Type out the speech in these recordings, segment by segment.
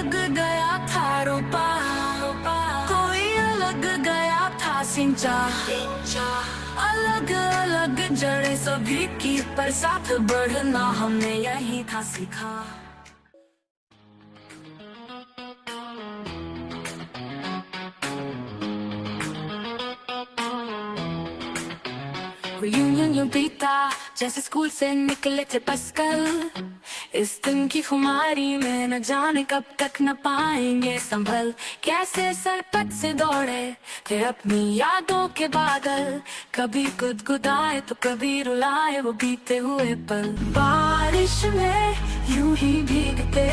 अलग गया था रोपा, कोई अलग गया था सिंचा। अलग अलग जड़ें सभी की, पर साथ बढ़ना हमने यही था सीखा। यूं यूं बीता जैसे स्कूल से निकले थे बस कल। इस दिन की खुमारी में न जाने कब तक न पाएंगे संभल। कैसे सरपट से दौड़े थे अपनी यादों के बादल। कभी गुदगुदाए तो कभी रुलाए वो बीते हुए पल। बारिश में यूं ही भीगते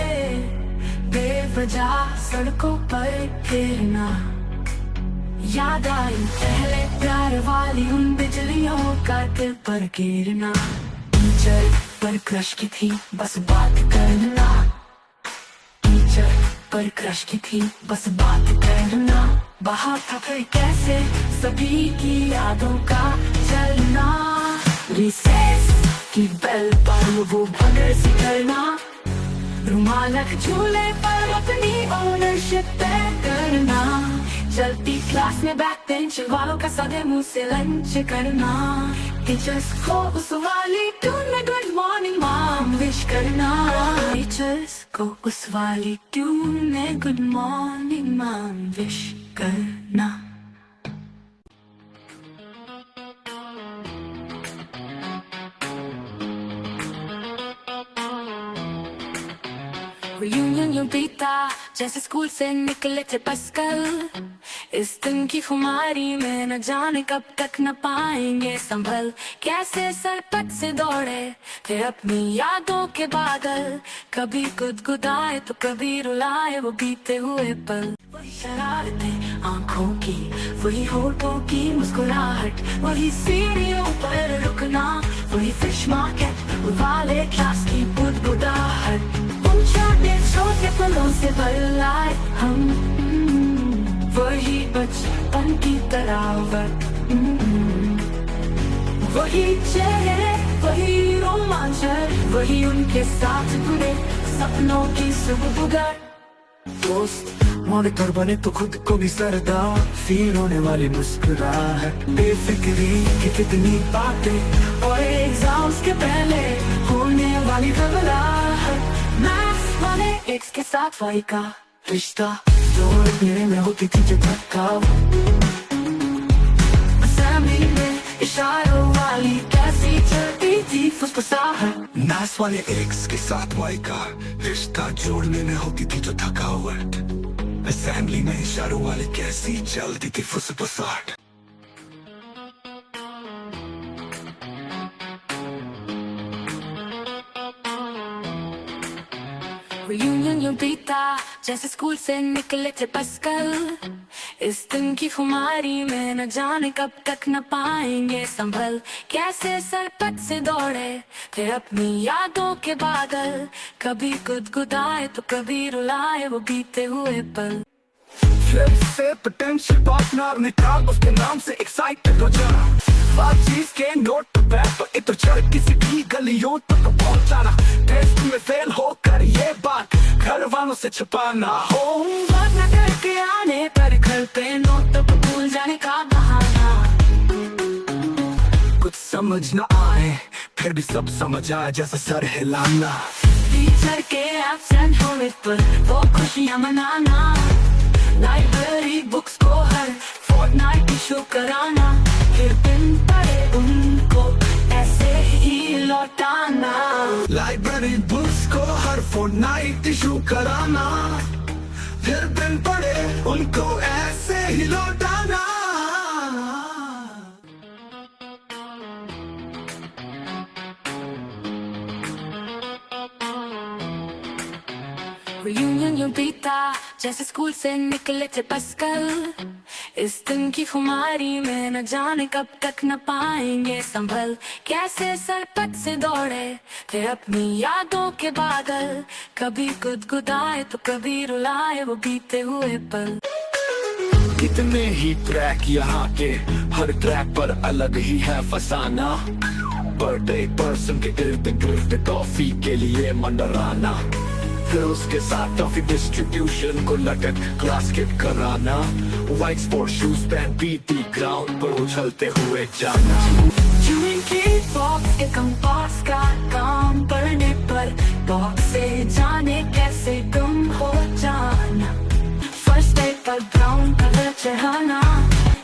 बेवजह सड़कों पर गिरना। याद आई पहले प्यार वाली उन बिजलियों का दिल पर गिरना। टीचर पर क्रश की थी बस बात करना। टीचर पर क्रश की थी बस बात करना। बाहर था फिर कैसे सभी की यादों का चलना। रिसेस की बेल पर वो भगर सी करना। रुमालक झूले पर अपनी ओनरशिप तय करना। चलती क्लास में बैक बेंच वालों का सदे मुंह से लंच करना। टीचर्स को उस वाली ट्यून में गुड मॉर्निंग मॉम विश करना। टीचर्स को उस वाली ट्यून में गुड मॉर्निंग मॉम विश करना। यूं बीता जैसे स्कूल से निकले थे बस कल। इस दिन की खुमारी में न जाने कब तक न पाएंगे संभल। कैसे सरपट से दौड़े थे अपनी यादों के बादल। कभी गुदगुदाए तो कभी रुलाए वो बीते हुए पल। वही शरारतें आंखों की, वही होठों की मुस्कुराहट। वही सीढ़ियों पर रुकना, वही फिश मार्केट वाले क्लास की बुदबुदाहट। छोटे पलों से भर आए हम, वही बचपन की तरावट। वही चेहरे, वही रोमांचर, वही उनके साथ जुड़े सपनों की सुबह। दोस्त मॉनिटर बने तो खुद को भी सरदार फील होने वाली मुस्कुराहट। बेफिक्री की कितनी बातें और एग्जाम्स के पहले होने वाली घबराहट। एक्स के साथ वाई का रिश्ता जोड़ने में होती थी जो थकाव। असेंबली में इशारों वाली कैसी चलती थी फुसफुसाहट। नास वाले एक्स के साथ वाई का रिश्ता जोड़ने में होती थी जो थकावट। असेंबली में इशारों वाली कैसी चलती थी फुसफुसाहट। यूं बीता जैसे स्कूल से निकले थे बस कल। इस दिन की खुमारी में न जाने कब तक न पाएंगे संभल। कैसे सरपट से दौड़े थे अपनी यादों के बादल। कभी गुदगुदाए तो कभी रुलाए वो बीते हुए पल। फ्लिप से पोटेंशियल पार्टनर ने कहा उसके नाम से एक्साइटेड हो जाना। बातचीत के नोट पे तो इधर चढ़ किसी की गलियों तक पहुंचाना। टेस्ट में फेल होकर ये बात घर वालों से छुपाना। होमवर्क न करके आने पर घर पे नोट तो भूल जाने का बहाना। कुछ समझ न आए फिर भी सब समझ आए जैसा सर हिलाना। टीचर के एब्सेंट होने पर वो खुशियां मनाना। लाइब्रेरी बुक्स को हर फोर्टनाइट इशू कराना। फिर दिन पड़े उनको ऐसे ही लौटाना। लाइब्रेरी बुक्स को हर फोर्टनाइट इशू कराना। फिर दिन पड़े उनको ऐसे ही लौटाना। यूं बीता जैसे स्कूल से निकले थे बस कल। इस दिन की खुमारी में न जाने कब तक न पाएंगे संभल। कैसे सरपट से दौड़े थे अपनी यादों के बादल। कभी गुदगुदाए तो कभी रुलाए वो बीते हुए पल। कितने ही ट्रैक यहाँ के, हर ट्रैक पर अलग ही है फसाना। बर्थडे पर्सन के इर्द गिर्द टॉफी के लिए मंडराना। फिर उसके साथ टॉफी डिस्ट्रीब्यूशन को लटक क्लास किट कराना, व्हाइट स्पोर्ट शूज पहन बीटी ग्राउंड पर उछलते हुए जाना। चूइंग की बॉक्स के कंपास का काम पढ़ने पर बॉक्स से जाने कैसे गुम हो जाना। फर्स्ट डे पर ब्राउन कलर चढ़ाना,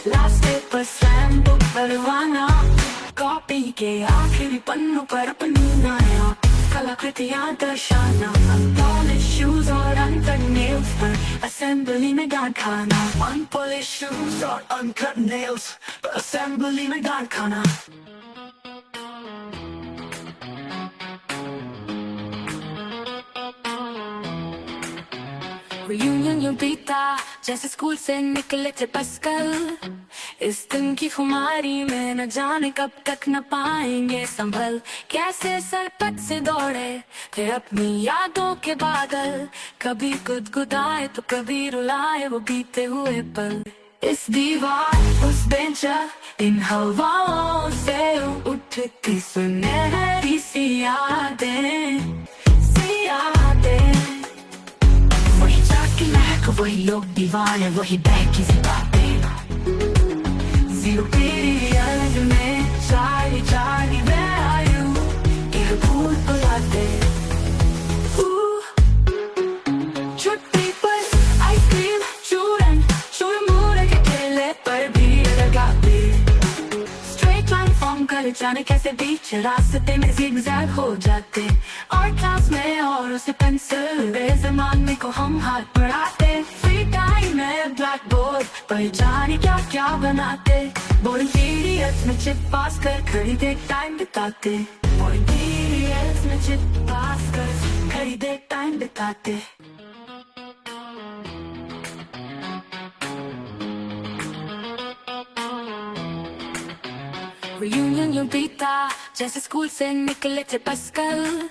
लास्ट डे पर स्लैम बुक बनवाना, कॉपी के आखिरी पन्नों पर अपनी नया कलाकृतियाँ दर्शाना। पॉलिश शूज और अनकट नेल्स पर असेंबली में डांट खाना। अनपॉलिश शूज और अनकट नेल्स पर असेंबली में डांट खाना। रियूनियन यूं बीता जैसे स्कूल से निकले थे बस कल। इस दिन की खुमारी में न जाने कब तक न पाएंगे संभल। कैसे सरपट से दौड़े थे अपनी यादों के बादल, कभी गुदगुदाए तो कभी रुलाए वो बीते हुए पल। इस दीवार उस बेंच इन हवाओं से उठती सुनहरी सी यादें, वही लोग दीवाने वही बहकी सी बातें। जीरो पीरियड में चारी वैल्यू के भूल बुलाते। छुट्टी पर आइसक्रीम चूरन चुरमुरे के ठेले पर भी लगाते। स्ट्रेट लाइन फॉर्म कर जाने कैसे बीच रास्ते में जिगजैग हो जाते। और क्लास में और उसे पेंसिल जमाने को हम हाथ बढ़ाते। फ्री टाइम में ब्लैक बोर्ड पर जाने क्या क्या बनाते। बोर्डिंग पीरियड्स में चिट पास कर खरीदे टाइम बिताते। बोर्डिंग पीरियड्स में चिट पास कर खरीदे टाइम बिताते। रियूनियन यूं बीता जैसे स्कूल से निकले थे बस कल।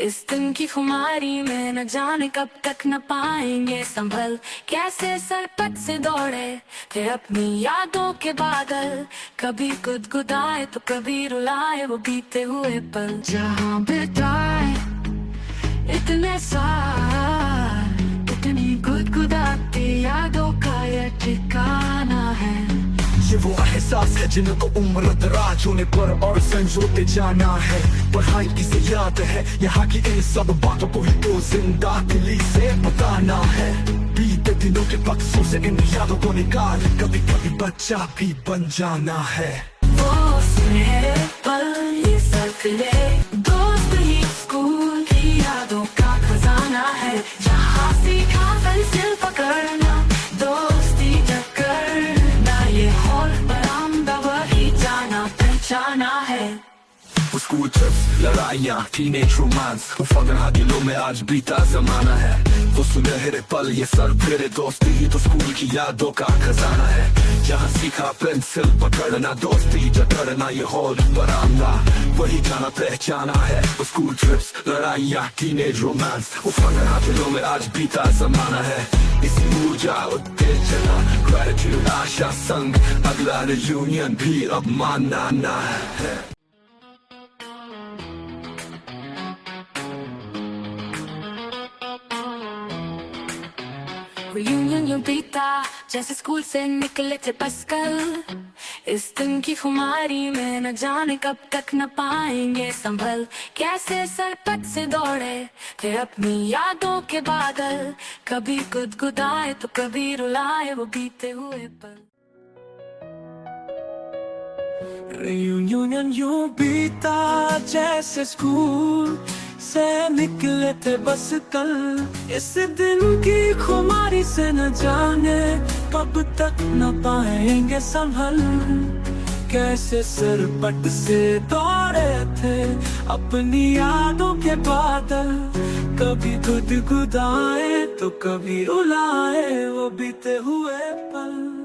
इस दिन की खुमारी में न जाने कब तक न पाएंगे संभल। कैसे सरपट से दौड़े थे अपनी यादों के बादल, कभी गुदगुदाए तो कभी रुलाए वो बीते हुए पल। जहाँ बिताए इतने साल, इतनी गुदगुदाती यादों का ये ठिकाना है। ये वो एहसास है जिनको उम्र दराज होने पर और संजोते जाना है। पढ़ाई किसे याद है यहाँ की इन सब बातों को ही तो जिंदा दिली से बताना है। बीते दिनों के बक्सों से इन यादों को निकाल, कभी कभी बच्चा भी बन जाना है। वो सुनहरे पल ये सर्कले दोस्त ही स्कूल की यादों का खजाना है। जहाँ सीखा पेंसिल पकड़ना दोस्ती टक्करना, ये हॉल बरामदा वही जाना पहचाना है। वो स्कूल ट्रिप्स लड़ाइयाँ टीनेज रोमांस, वो फगना दिलों में आज बीता जमाना है। वो सुनहरे पल ये सर फिरे दोस्ती ही तो स्कूल की यादों का खजाना है। जहाँ सीखा पेंसिल पकड़ना दोस्ती टकरना, ये हॉल बरामदा वही जाना पहचाना है। वो स्कूल ट्रिप्स लड़ाइयाँ टीनेज रोमांस, वो फगना दिलों में आज बीता जमाना है। इसी ऊर्जा उत्तेजना ग्रेटिट्यूड आशा संग अगला रियूनियन भी अब मानना है। रियूनियन यूं बीता जैसे स्कूल से निकले थे बस कल। इस दिन की खुमारी में न जाने कब तक न पाएंगे संभल। कैसे सरपट से दौड़े थे अपनी यादों के बादल, कभी गुदगुदाए तो कभी रुलाए वो बीते हुए पल। रियूनियन यूं बीता जैसे स्कूल से निकले थे बस कल। इस दिन की खुमारी से न जाने कब तक न पाएंगे संभल। कैसे सरपट से दौड़े थे अपनी यादों के बादल, कभी गुदगुदाए तो कभी रुलाए वो बीते हुए पल।